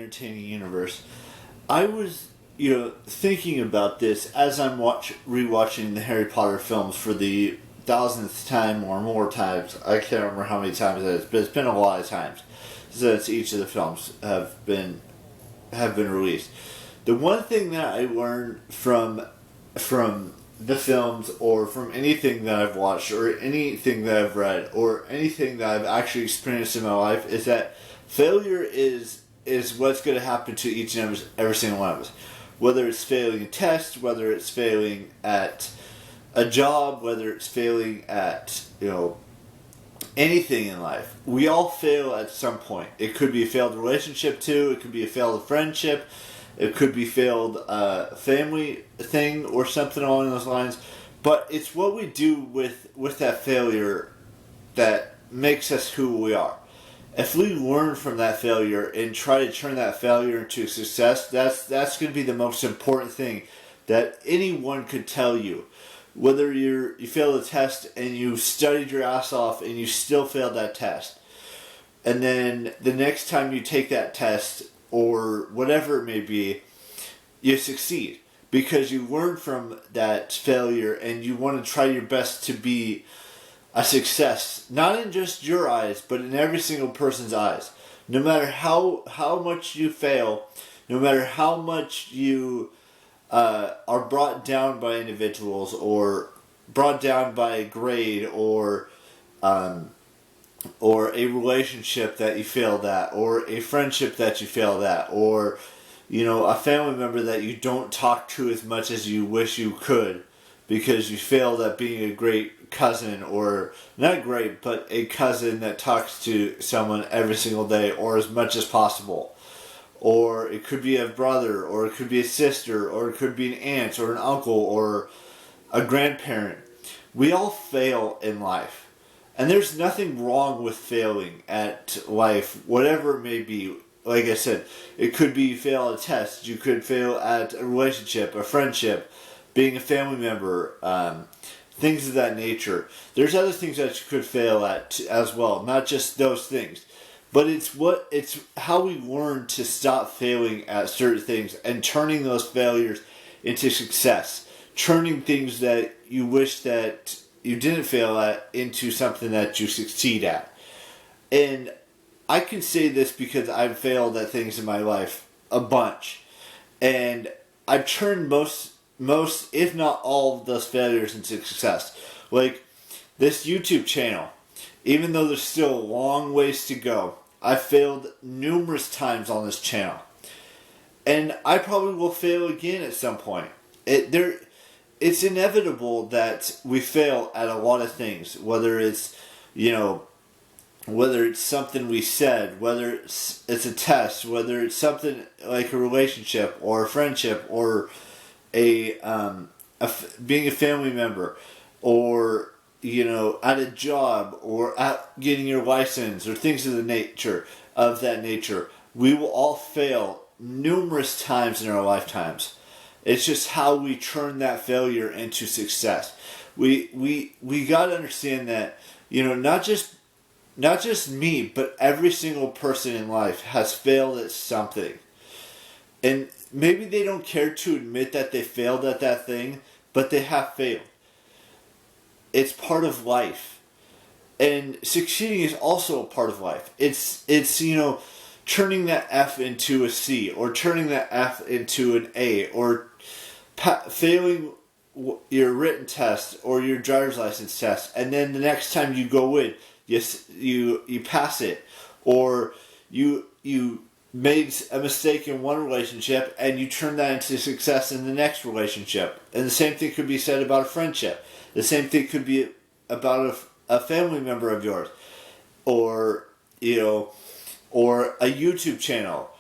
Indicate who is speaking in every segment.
Speaker 1: entertaining universe. I was, thinking about this as I'm rewatching the Harry Potter films for the thousandth time or more times. I can't remember how many times it is, but it's been a lot of times since each of the films have been released. The one thing that I learned from the films, or from anything that I've watched, or anything that I've read, or anything that I've actually experienced in my life, is that failure is what's going to happen to each and every single one of us. Whether it's failing a test, whether it's failing at a job, whether it's failing at, anything in life. We all fail at some point. It could be a failed relationship too, it could be a failed friendship, it could be failed family thing or something along those lines. But it's what we do with that failure that makes us who we are. If we learn from that failure and try to turn that failure into success, that's going to be the most important thing that anyone could tell you. Whether you failed a test and you studied your ass off and you still failed that test, and then the next time you take that test or whatever it may be, you succeed because you learned from that failure and you want to try your best to be a success, not in just your eyes, but in every single person's eyes. No matter how much you fail, no matter how much you are brought down by individuals, or brought down by a grade, or a relationship that you failed at, or a friendship that you failed at, or a family member that you don't talk to as much as you wish you could because you failed at being a great cousin, or not great, but a cousin that talks to someone every single day or as much as possible. Or it could be a brother, or it could be a sister, or it could be an aunt, or an uncle, or a grandparent. We all fail in life. And there's nothing wrong with failing at life, whatever it may be. Like I said, it could be you fail at a test, you could fail at a relationship, a friendship, being a family member, things of that nature. There's other things that you could fail at as well, not just those things. But it's how we learn to stop failing at certain things and turning those failures into success. Turning things that you wish that you didn't fail at into something that you succeed at. And I can say this because I've failed at things in my life a bunch. And I've turned most, if not all, of those failures into success. Like this YouTube channel. Even though there's still a long ways to go, I failed numerous times on this channel. And I probably will fail again at some point. It's inevitable that we fail at a lot of things. Whether it's, whether it's something we said, whether it's a test, whether it's something like a relationship or a friendship, or being a family member, or at a job, or at getting your license, or things of that nature. We will all fail numerous times in our lifetimes. It's just how we turn that failure into success. We got to understand that, not just me, but every single person in life has failed at something. And maybe they don't care to admit that they failed at that thing, but they have failed. It's part of life. And succeeding is also a part of life. It's turning that F into a C, or turning that F into an A, or failing your written test or your driver's license test, and then the next time you go in, you pass it, or you made a mistake in one relationship and you turn that into success in the next relationship. And the same thing could be said about a friendship. The same thing could be about a family member of yours, or or a YouTube channel.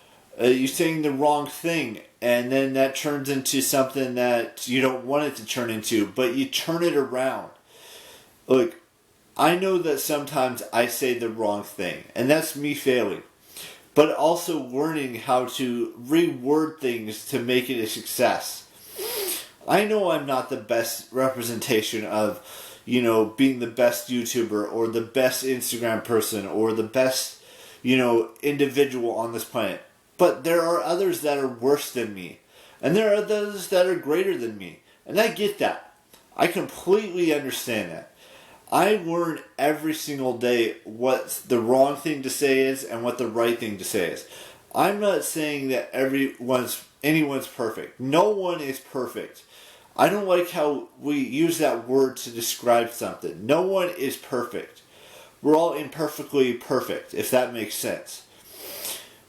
Speaker 1: You saying the wrong thing, and then that turns into something that you don't want it to turn into, but you turn it around. Look, I know that sometimes I say the wrong thing, and that's me failing. But also learning how to reword things to make it a success. I know I'm not the best representation of, being the best YouTuber, or the best Instagram person, or the best, individual on this planet. But there are others that are worse than me. And there are others that are greater than me. And I get that. I completely understand that. I learn every single day what the wrong thing to say is and what the right thing to say is. I'm not saying that anyone's perfect. No one is perfect. I don't like how we use that word to describe something. No one is perfect. We're all imperfectly perfect, if that makes sense.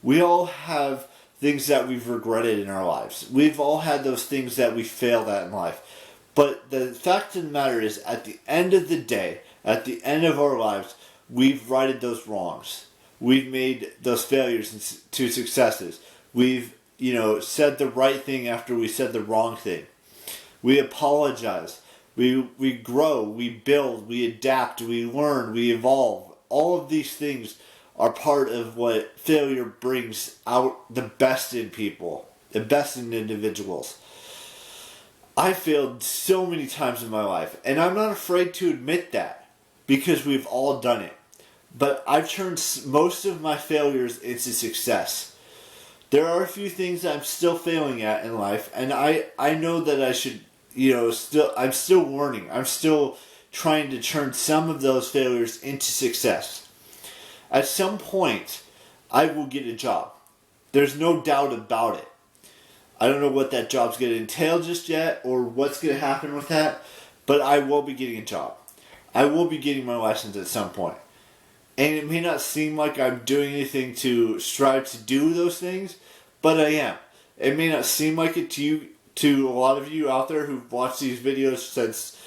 Speaker 1: We all have things that we've regretted in our lives. We've all had those things that we failed at in life. But the fact of the matter is, at the end of the day, at the end of our lives, we've righted those wrongs. We've made those failures into successes. We've, said the right thing after we said the wrong thing. We apologize. We grow. We build. We adapt. We learn. We evolve. All of these things are part of what failure brings out the best in people, the best in individuals. I failed so many times in my life, and I'm not afraid to admit that, because we've all done it. But I've turned most of my failures into success. There are a few things I'm still failing at in life, and I know that I should, I'm still learning. I'm still trying to turn some of those failures into success. At some point, I will get a job. There's no doubt about it. I don't know what that job's going to entail just yet, or what's going to happen with that, but I will be getting a job. I will be getting my license at some point. And it may not seem like I'm doing anything to strive to do those things, but I am. It may not seem like it to a lot of you out there who've watched these videos since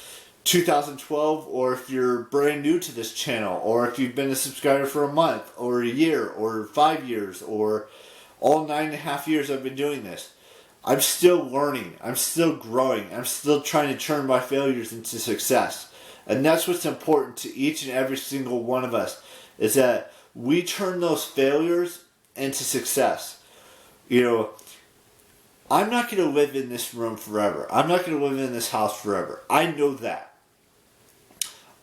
Speaker 1: 2012, or if you're brand new to this channel, or if you've been a subscriber for a month, or a year, or 5 years, or all 9.5 years I've been doing this. I'm still learning. I'm still growing. I'm still trying to turn my failures into success. And that's what's important to each and every single one of us, is that we turn those failures into success. I'm not going to live in this room forever. I'm not going to live in this house forever. I know that.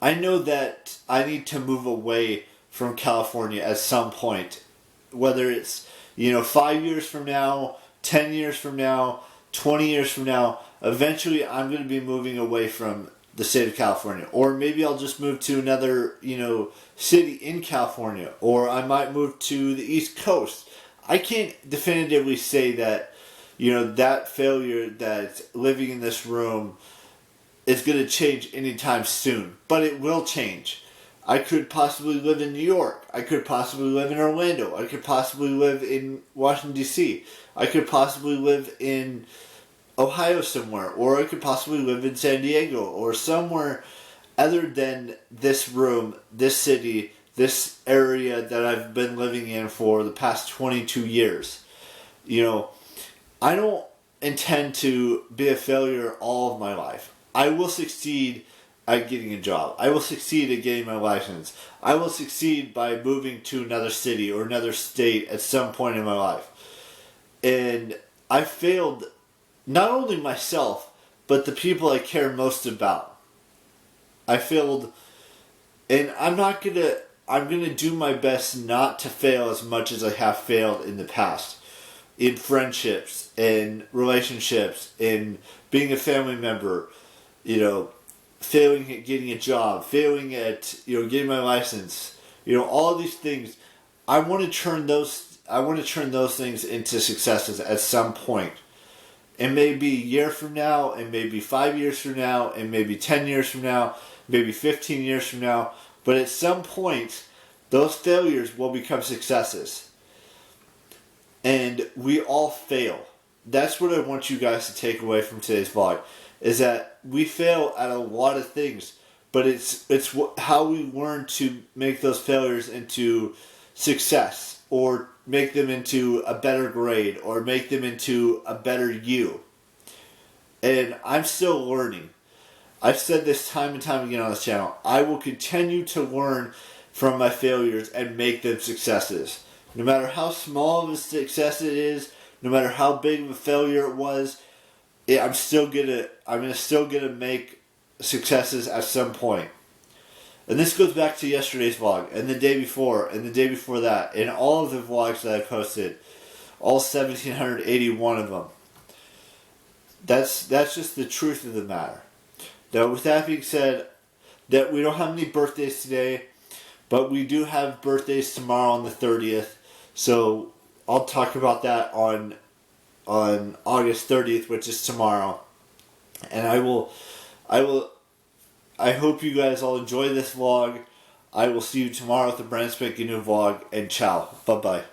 Speaker 1: I know that I need to move away from California at some point. Whether it's, 5 years from now, 10 years from now, 20 years from now, eventually I'm going to be moving away from the state of California. Or maybe I'll just move to another, city in California. Or I might move to the East Coast. I can't definitively say that, that failure that's living in this room is going to change anytime soon. But it will change. I could possibly live in New York. I could possibly live in Orlando. I could possibly live in Washington, D.C. I could possibly live in Ohio somewhere. Or I could possibly live in San Diego. Or somewhere other than this room, this city, this area that I've been living in for the past 22 years. I don't intend to be a failure all of my life. I will succeed at getting a job. I will succeed at getting my license. I will succeed by moving to another city or another state at some point in my life. And I failed not only myself, but the people I care most about. I failed, and I'm going to do my best not to fail as much as I have failed in the past. In friendships, in relationships, in being a family member, failing at getting a job, failing at, getting my license, all of these things. I want to turn those things into successes at some point. It may be a year from now, it may be 5 years from now, it may be 10 years from now, maybe 15 years from now, but at some point, those failures will become successes. And we all fail. That's what I want you guys to take away from today's vlog, is that we fail at a lot of things, but it's how we learn to make those failures into success, or make them into a better grade, or make them into a better you. And I'm still learning. I've said this time and time again on this channel. I will continue to learn from my failures and make them successes. No matter how small of a success it is, no matter how big of a failure it was, I'm still gonna make successes at some point. And this goes back to yesterday's vlog, and the day before, and the day before that, and all of the vlogs that I posted. all 1,781 of them. That's just the truth of the matter. Now, with that being said, that we don't have any birthdays today, but we do have birthdays tomorrow on the 30th. So I'll talk about that on August 30th, which is tomorrow. And I hope you guys all enjoy this vlog. I will see you tomorrow with the brand spanking new vlog, and ciao. Bye-bye.